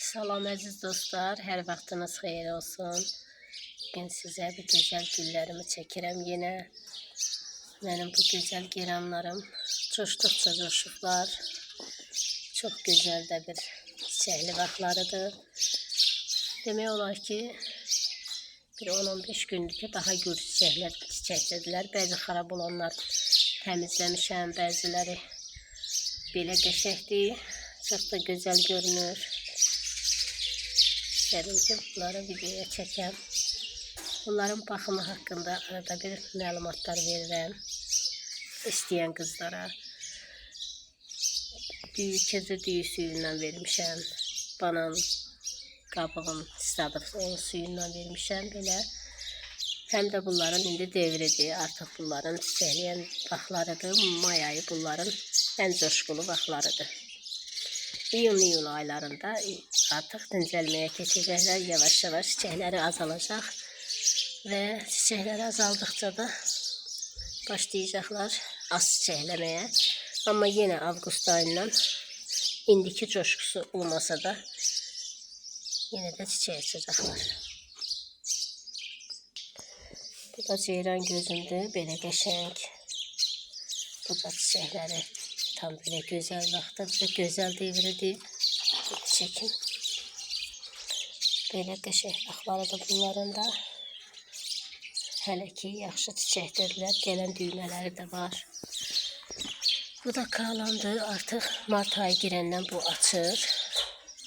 Salam əziz dostlar, hər vaxtınız xeyir olsun. Bugün sizə bir gözəl güllərimi çəkirəm yenə. Mənim bu gözəl geranlarım coşduqca coşublar. Çox gözəl də bir çiçəkli vaxtlarıdır. Demək olar ki, bir 10-15 gündür ki, daha gür çiçəklər çiçəklərdilər. Bəzi xarab olanlar təmizləmişəm, bəziləri belə qəşəngdir. Çox da gözəl görünür. İstədim ki, bunları videoya çəkəm. Bunların baxımı haqqında arada bir məlumatlar verirəm istəyən qızlara. Keçi düyü suyundan vermişəm. Banan qabığın isladıb onun suyundan vermişəm belə. Həm də bunların indi devridir. Artıq bunların çiçəkləyən vaxtlarıdır. May ayı bunların ən coşqulu vaxtlarıdır. İyun aylarında artıq dincəlməyə keçəcəklər. Yavaş-yavaş çiçəkləri azalacaq və çiçəkləri azaldıqca da başlayacaqlar az çiçəkləməyə. Amma yenə avqust ayından indiki coşqusu olmasa da yenə də çiçək açacaqlar. Bu da ceyran gözümdür, belə qəşəng. Bu da çiçəkləri tam belə gözəl vaxtıdır, gözəl devridir. Çəkin. Belə qəşəng vaxtlarıdır bunların da. Hələ ki, yaxşı çiçəkdirlər. Gələn düymələri də var. Bu da kalandır. Artıq mart ayı girəndən bu açır.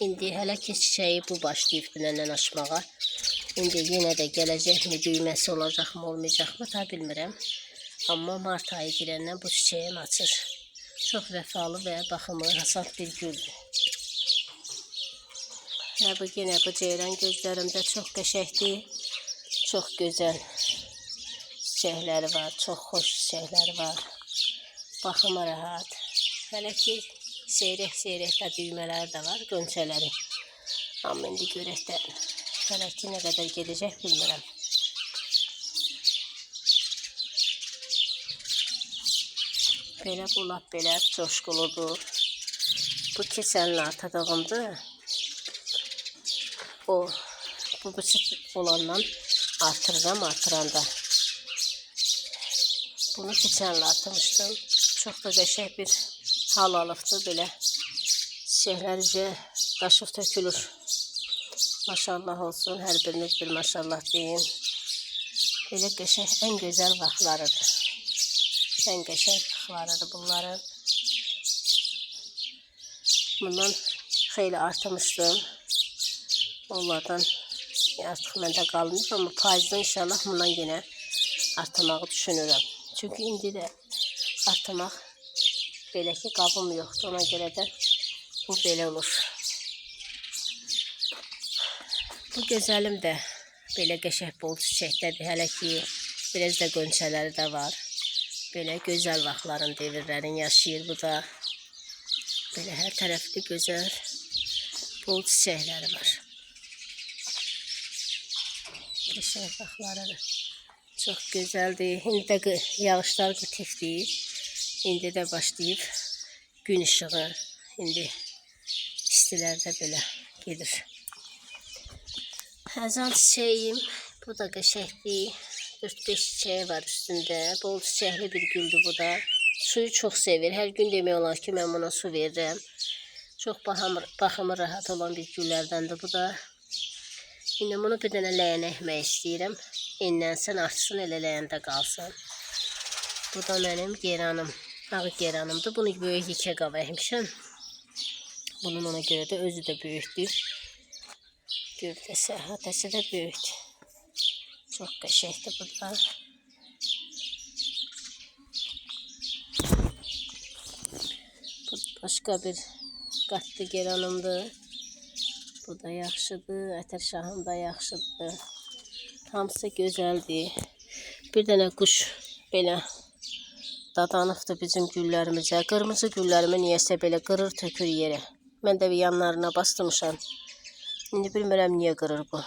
İndi hələ ki, çiçəyi bu başlayıb dünəndən açmağa. İndi yenə də gələcəkmi, düyməsi olacaqmı, olmayacaqmı, ta bilmirəm. Amma mart ayı girəndən bu çiçəyim açır. Çox vəfalı və baxımı hasat bir güldür. Və bu yenə bu ceyran gözlərimdə çox qəşəkdir. Çox gözəl çiçəkləri var, çox xoş çiçəkləri var. Baxımı rahat. Hələ ki, seyrək-seyrək də düymələri də var, qönçələri. Amma indi görək də hələ ki, nə qədər gedəcək bilmirəm. Belə bu lap belə coşquludur. Bu keçənli artıdığımdır. Bu bıçıq olandan artırıram artıranda. Bunu keçənli atmışdım. Çox da qəşəng bir hal alıbdır belə. Çiçəklər üzə daşıb tökülür. Maşallah olsun, hər biriniz bir maşallah deyin. Belə qəşəng, ən gözəl vaxtlarıdır. Ən qəşəng vaxtlarıdır bunların. Bundan xeyli artırmışdım. Onlardan artıq məndə qalmayıb, amma payızda inşallah bundan yenə artırmağı düşünürəm. Çünki indi də artırmaq belə ki, qabım yoxdur. Ona görə də bu belə olur. Bu gözəlim də belə qəşəng bol çiçəkdədir. Hələ ki, biraz da qönçələri də var. Belə gözəl vaxtların, devirlərin yaşayır bu da. Belə hər tərəfli gözəl bol çiçəkləri var. Qəşəng vaxtlarıdır. Çox gözəldir. İndi də yağışlar tifdir. İndi də başlayıb gün işığı. İndi istilərdə belə gedir. Həzan çiçəyim. Bu da qəşəngdir. 4-5 çiçəyi var üstündə. Bol çiçəkli bir güldür bu da. Suyu çox sevir. Hər gün demək olar ki, mən buna su verirəm. Çox baxımı rahat olan bir güllərdəndir bu da. İndi bunu bir dənə ləyənə əkmək istəyirəm. Enlənsin, artsın, elə ləyəndə qalsın. Bu da mənim geranım. Ağ geranımdır. Bunu böyük yekə qava əkmişəm. Bunun ona görə də özü də böyükdür. Gövdəsi, əhatəsi də böyükdür. Çox qəşəngdir burada. Bu başqa bir qatlı geranımdır. Bu da yaxşıdır. Ətərşahım da yaxşıdır. Hamısı gözəldir. Bir dənə quş belə dadanıbdır bizim güllərimizə. Qırmızı güllərimi niyəsə belə qırır, tökür yerə. Mən də bir yanlarına bastırmışam. İndi bilmirəm niyə qırır bu.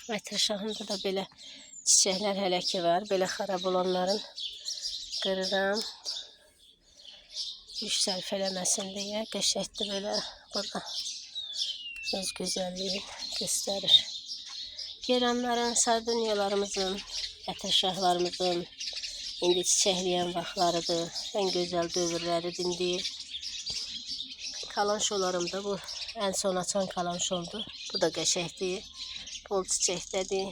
Ətərşahımda da belə çiçəklər hələ ki var. Belə xarab olanların qırıram. yüksəlf eləməsin deyə qəşəngdir belə burada öz gözəlliyi göstərir. Geranların, sardunyalarımızın, ətirşahlarımızın indi çiçəkləyən vaxtlarıdır. Ən gözəl dövrləridir indi. Kalanşolarım da bu ən son açan kalanşomdur. Bu da qəşəngdir. Bol çiçəkdədir.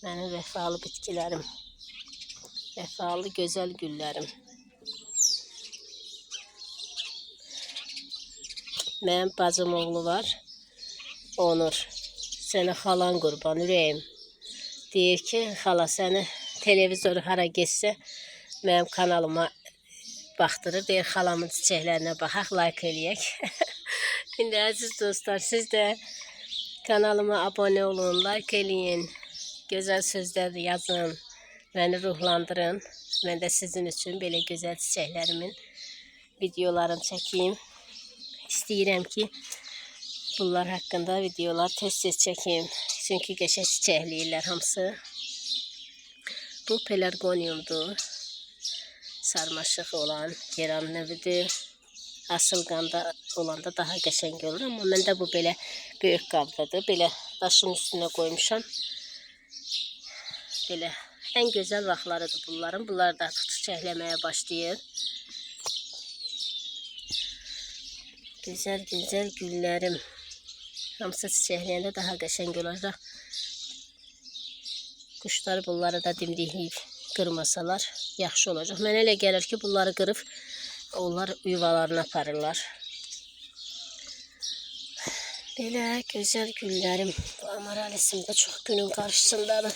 Mənim vəfalı bitkilərim. Vəfalı gözəl güllərim. Mənim bacım oğlu var. Onur. Sənə xalan qurban ürəyim. Deyir ki, xala səni televizoru hara geçsə mənim kanalıma baxdırır. Deyir xalamın çiçəklərinə baxaq, like eləyək. İndi əziz dostlar, siz də kanalıma abunə olun, like eləyin. Gözəl sözlər yazın. Məni ruhlandırın. Mən də sizin üçün belə gözəl çiçəklərimin videolarını çəkeyim. İstəyirəm ki, bunlar haqqında videolar tez-tez çəkeyim. Çünki qəşəng çiçəkləyirlər hamısı. Bu pelargoniumdur. Sarmaşıq olan geran növüdür. Asılqanda olanda daha qəşəng olur. Amma məndə bu belə böyük qabdadır. Belə daşın üstünə qoymuşam. Belə ən gözəl vaxtlarıdır bunların. Bunlar da artıq çiçəkləməyə başlayır. Gözəl güllərim. Hamısı çiçəkləyəndə daha qəşəng olacaq. Quşlar bunları da dimdikləyib qırmasalar yaxşı olacaq. Mənə elə gəlir ki, bunları qırıb onlar yuvalarına aparırlar. Belə gözəl güllərim. Bu amaralisim də çox günün qarşısındadır.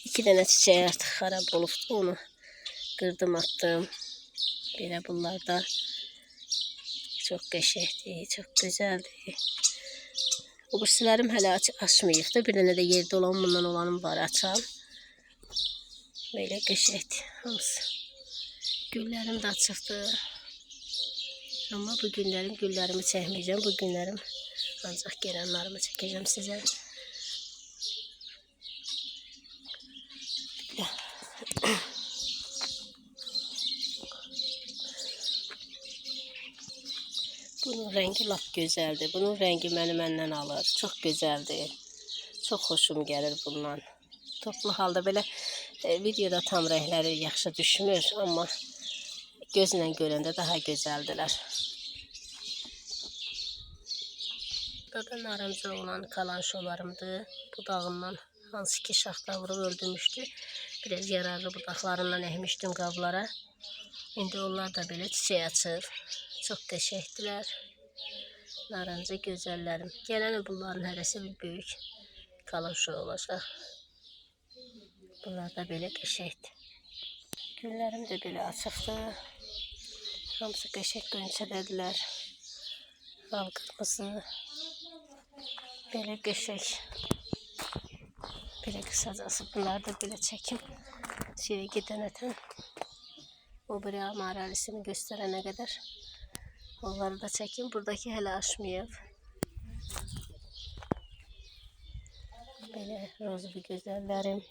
2 dənə çiçək artıq xarab olubdu. Onu qırdım, attım. Belə bunlar da çox qəşəngdir, çox gözəldir. O birisilərim hələ açmayıqdır. Bir dənə də yerdə olan bundan olanım var, açam. Belə qəşəngdir hamısı. Güllərim də açıqdır. Amma bu günlərim güllərimi çəkməyəcəm. Bu günlərim ancaq geranlarımı çəkəcəm sizə. Bunun rəngi lap gözəldir. Bunun rəngi məndən alır. Çox gözəldir. Çox xoşum gəlir bundan. Toplu halda belə videoda tam rəngləri yaxşı düşmür. Amma gözlə görəndə daha gözəldilər. Burada da narıncı olan kalanşolarımdır. Budağından hansı ki şaxta vurub öldürmüşdü. Biraz yararlı budaqlarından əkmişdim qablara. İndi onlar da belə çiçək açır. Çox qəşəngdilər. Narıncı gözəllərim. Gələn bunların hərəsi bir böyük kalanşo olacaq. Bunlar da belə qəşəngdir. Güllərim də belə açıqdır. Hamısı qəşəng qönçədədirlər. Al qırmızı. Belə qəşəng. Belə qısacası bunları da belə çəkim. Şeye gedənətən. O biri amaralisini göstərənə qədər. Onları da çəkim. Buradakı hələ açmayıb. Belə rozlu gözəllərim.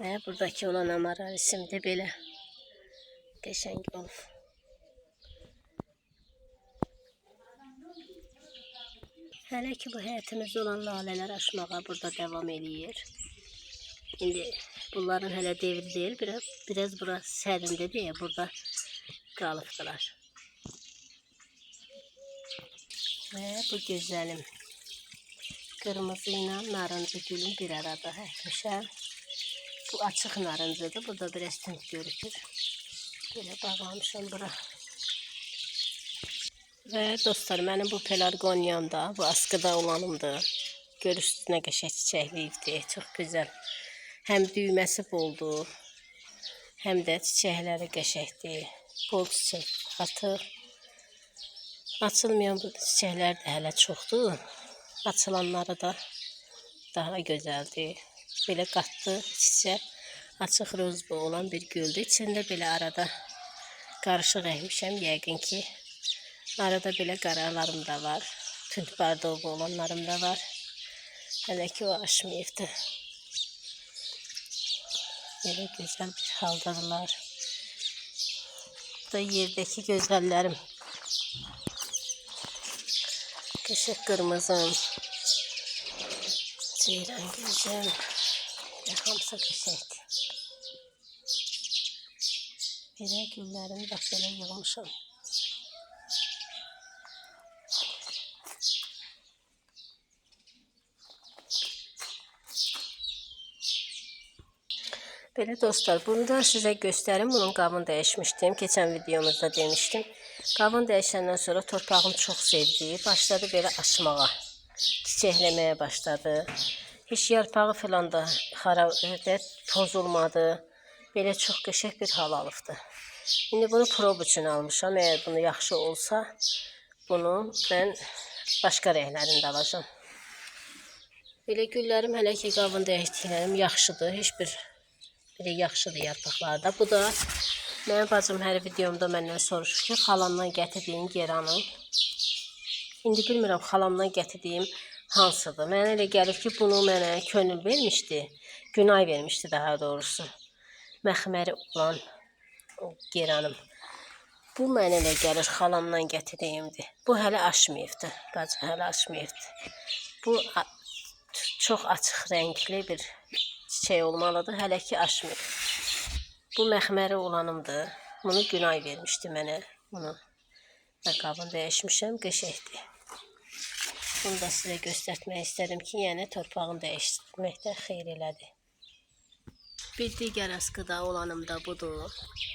Və buradakı olan amaralisim də belə qəşəng olub. Hələ ki bu həyətimizdə olan lalələr açmağa burada davam eləyir. İndi bunların hələ devri deyil. Biraz burası sərindir deyə burada qalıbdılar. Və bu gözəlim. Qırmızı ilə narıncı gülüm bir arada əkmişəm. Bu açıq narıncıdır. Burada biraz tünd görükür. Belə bağlamışam bura. Və dostlar, mənim bu pelargoniyam da, bu askıda olanımdır. Görürsünüz nə qəşəng çiçəkliyibdir. Çox gözəl. Həm düyməsi boldur, həm də çiçəkləri qəşəngdir. Bol çiçək atır. Açılmayan bu çiçəklər də hələ çoxdur. Açılanları da daha gözəldir. Belə qatlı çiçək, açıq rozbu olan bir güldür. İçində belə arada qarışıq əkmişəm, yəqin ki. Arada belə qaralarım da var. Tünd bardoğu olanlarım da var. Hələ ki o açmayıbdır. Belə gözəl bir haldadırlar. Bu da yerdəki gözəllərim. Qəşəng qırmızım. Ceyran gözüm. Hamısı qəşəngdir. Belə güllərimi bax belə yığmışam. Belə dostlar, bunu da sizə göstərim. Bunun qabını dəyişmişdim. Keçən videomuzda demişdim. Qabını dəyişəndən sonra torpağım çox sevdi. Başladı belə açmağa. Çiçəkləməyə başladı. Heç yarpağı falan da pozulmadı. Belə çox qəşəng bir hal alıbdı. İndi bunu prob üçün almışam. Əgər bunu yaxşı olsa, bunu mən başqa rənglərində alacağım. Belə güllərim hələ ki qabını dəyişdiklərim yaxşıdır. Heç bir yaxşıdır yarpaqlarda. Bu da mənim bacım hər videomda məndən soruşur ki, xalamdan gətirdiyim geranım. İndi bilmirəm xalamdan gətirdiyim hansıdır. Mənə elə gəlir ki, bunu mənə könül vermişdi. Günay vermişdi daha doğrusu. Məxməri olan geranım. Bu mənə elə gəlir xalamdan gətirdiyimdir. Bu hələ açmayıbdır. Bacım hələ açmayıbdır. Bu çox açıq rəngli bir çiçək olmalıdır. Hələ ki açmır. Bu məxməri olanımdır. Bunu Günay vermişdi mənə. Bunu qabını dəyişmişəm. Qəşəkdir. Bunu da sizə göstərmək istədim ki, yəni torpağını dəyişdirməkdə xeyir elədi. Bir digər askıda olanım da budur.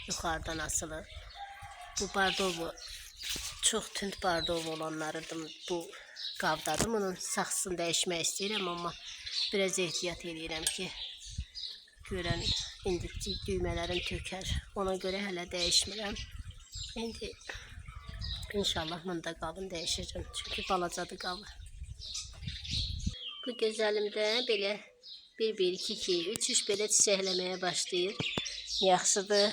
Yuxarıdan asılı. Bu bardovu, çox tünd bardov olanlarıdır. Bu qabdadır. Bunun saxsını dəyişmək istəyirəm, amma biraz ehtiyat edirəm ki, görən indi düymələrim tökər. Ona görə hələ dəyişmirəm. İndi inşallah bunu da qabını dəyişəcəm. Çünki balacadır qabı. Bu gözəlimdə belə 1, 2, 3 belə çiçəkləməyə başlayır. Yaxşıdır.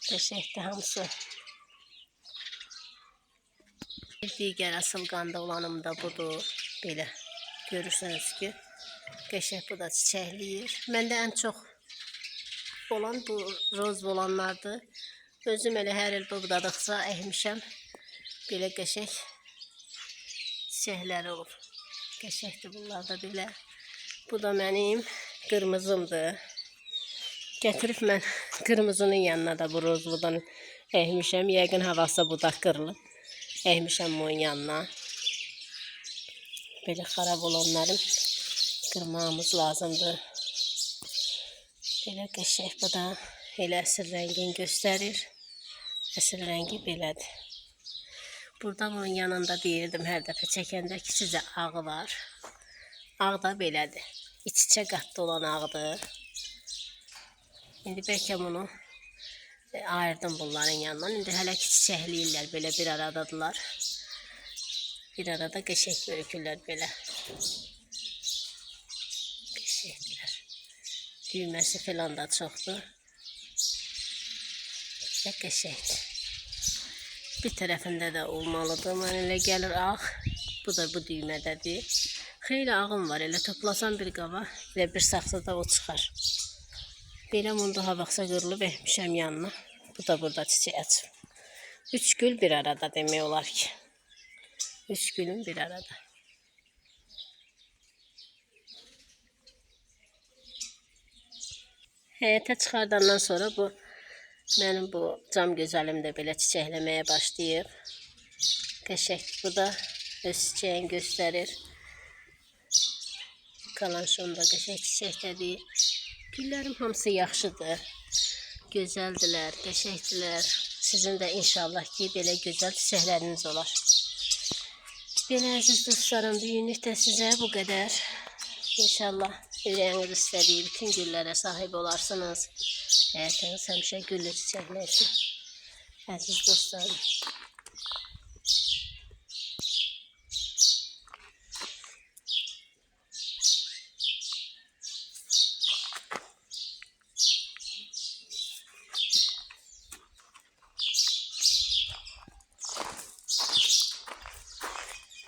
Qəşəngdir hamısı. Bir digər asılqanda olanım da budur. Belə görürsünüz ki, qəşəng bu da çiçəkləyir. Məndə ən çox olan bu roz olanlardır. Özüm elə hər il budadıqca əkmişəm. Belə qəşəng çiçəkləri olur. Qəşəngdir bunlar da belə. Bu da mənim qırmızımdır. Gətirib mən qırmızının yanına da bu rozludan əkmişəm. Yəqin havası budaq qırılıb. Əkmişəm onun yanına. Belə xarab olanların qırmağımız lazımdır. Belə qəşəng bu da elə əsl rəngini göstərir. Əsl rəngi belədir. Burada bunun yanında deyirdim hər dəfə çəkəndə küçücə ağı var. Ağ da belədir. İç-içə qatlı olan ağdır. İndi bəlkə bunu ayırdım bunların yanından. İndi hələ ki çiçəkləyirlər, belə bir aradadırlar. Bir arada qəşəng bölükürlər belə. Qəşəngdirlər. Düyməsi falan da çoxdur. Və qəşəngdir. Bir tərəfində də olmalıdır. Mənə elə gəlir ağ. Bu da bu düymədədir. Xeyli ağım var. Elə toplasam bir qaba, elə bir saxsada o çıxar. Belə munduha baxsa qırılıb əkmişəm yanına. Bu da burada çiçək açıb. 3 gül bir arada demək olar ki. 3 gülün bir arada. Həyətə çıxardandan sonra bu mənim bu cam gözəlim də belə çiçəkləməyə başlayıb. Qəşəngdir. Bu da öz çiçəyini göstərir. Kalanşon da qəşəng çiçəklədir. Güllərim hamısı yaxşıdır. Gözəldilər, qəşəngdilər. Sizin də inşallah ki, belə gözəl çiçəkləriniz olar. Belə əziz dostlarım, bugünlük də sizə bu qədər. İnşallah ürəyiniz istədiyi bütün güllərə sahib olarsınız. Həyatınız həmişə güllü çiçəkləsin. Əziz dostlarım.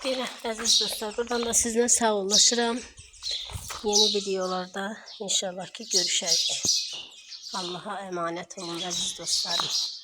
Belə əziz dostlar, buradan da sizinlə sağollaşıram. yeni videolarda inşallah ki görüşərik. Allah'a emanet olun aziz dostlarım.